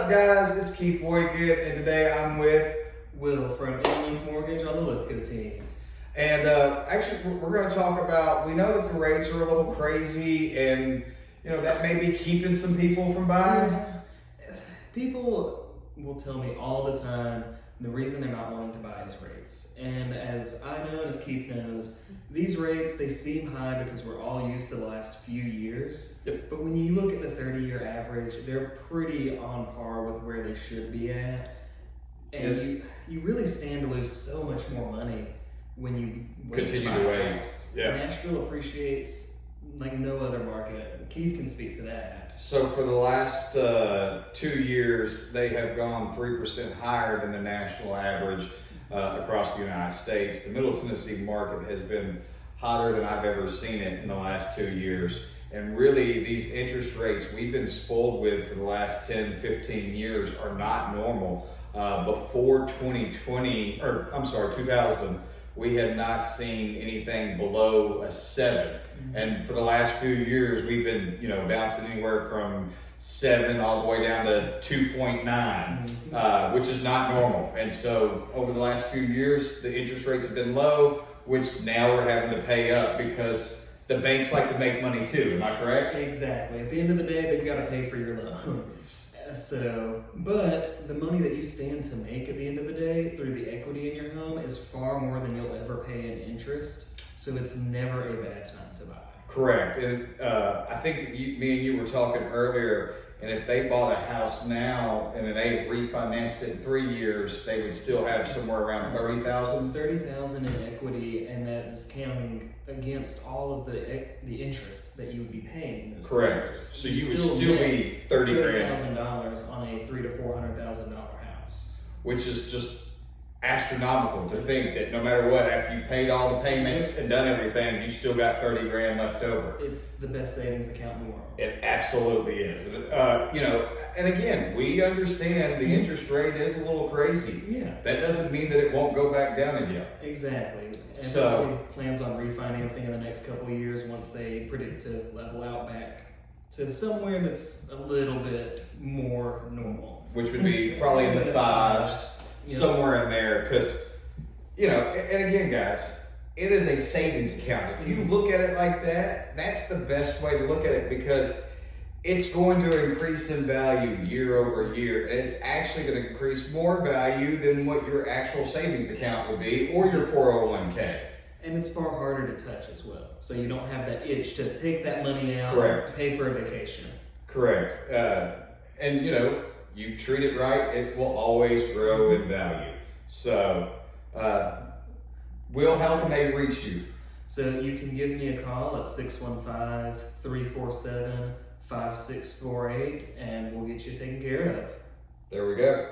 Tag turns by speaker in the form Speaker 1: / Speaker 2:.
Speaker 1: up, guys? It's Keith Boykin, and today I'm with
Speaker 2: Will from Interlinc Mortgage on the Lithgow team.
Speaker 1: And actually, we're going to talk about, we know that the rates are a little crazy, and that may be keeping some people from buying.
Speaker 2: People will tell me all the time the reason they're not wanting to buy is rates. And as I know, and as Keith knows, these rates, they seem high because we're all used to the last few years.
Speaker 1: Yep.
Speaker 2: But when you look at the 30-year average, they're pretty on par with where they should be at. And you really stand to lose so much more money when you
Speaker 1: continue to wait.
Speaker 2: Yeah. Nashville appreciates like no other market. Keith can speak to that.
Speaker 1: So for the last 2 years, they have gone 3% higher than the national average across the United States. The Middle Tennessee market has been hotter than I've ever seen it in the last 2 years. And really, these interest rates we've been spoiled with for the last 10, 15 years are not normal. Before 2000, we had not seen anything below a 7. Mm-hmm. And for the last few years, we've been, bouncing anywhere from 7 all the way down to 2.9, mm-hmm. Which is not normal. And so over the last few years, the interest rates have been low, which now we're having to pay up because the banks like to make money too. Am I correct?
Speaker 2: Exactly. At the end of the day, they've got to pay for your loans. But the money that you stand to make at the end of the day through the equity in your home is far more than you'll ever pay in interest. So it's never a bad time to buy.
Speaker 1: Correct. And I think that me and you were talking earlier, and if they bought a house now and they refinanced it in 3 years, they would still have somewhere around $30,000.
Speaker 2: $30,000 in equity, and that is counting against all of the interest that you would be paying.
Speaker 1: Correct. So you would still be $30,000
Speaker 2: on a $300,000 to $400,000 house,
Speaker 1: which is just astronomical to think that no matter what, after you paid all the payments and done everything, you still got $30,000 left over.
Speaker 2: It's the best savings account in the world.
Speaker 1: It absolutely is. And again, we understand the interest rate is a little crazy.
Speaker 2: Yeah.
Speaker 1: That doesn't mean that it won't go back down again.
Speaker 2: Exactly. And
Speaker 1: so
Speaker 2: plans on refinancing in the next couple of years once they predict to level out back to somewhere that's a little bit more normal.
Speaker 1: Which would be probably in the 5s. Somewhere in there, because, and again, guys, it is a savings account. If you look at it like that, that's the best way to look at it because it's going to increase in value year over year, and it's actually going to increase more value than what your actual savings account would be or your 401k.
Speaker 2: And it's far harder to touch as well. So you don't have that itch to take that money out
Speaker 1: and
Speaker 2: pay for a vacation.
Speaker 1: Correct. And you treat it right, it will always grow in value. So, Will, how can they reach you?
Speaker 2: So you can give me a call at 615-347-5648 and we'll get you taken care of.
Speaker 1: There we go.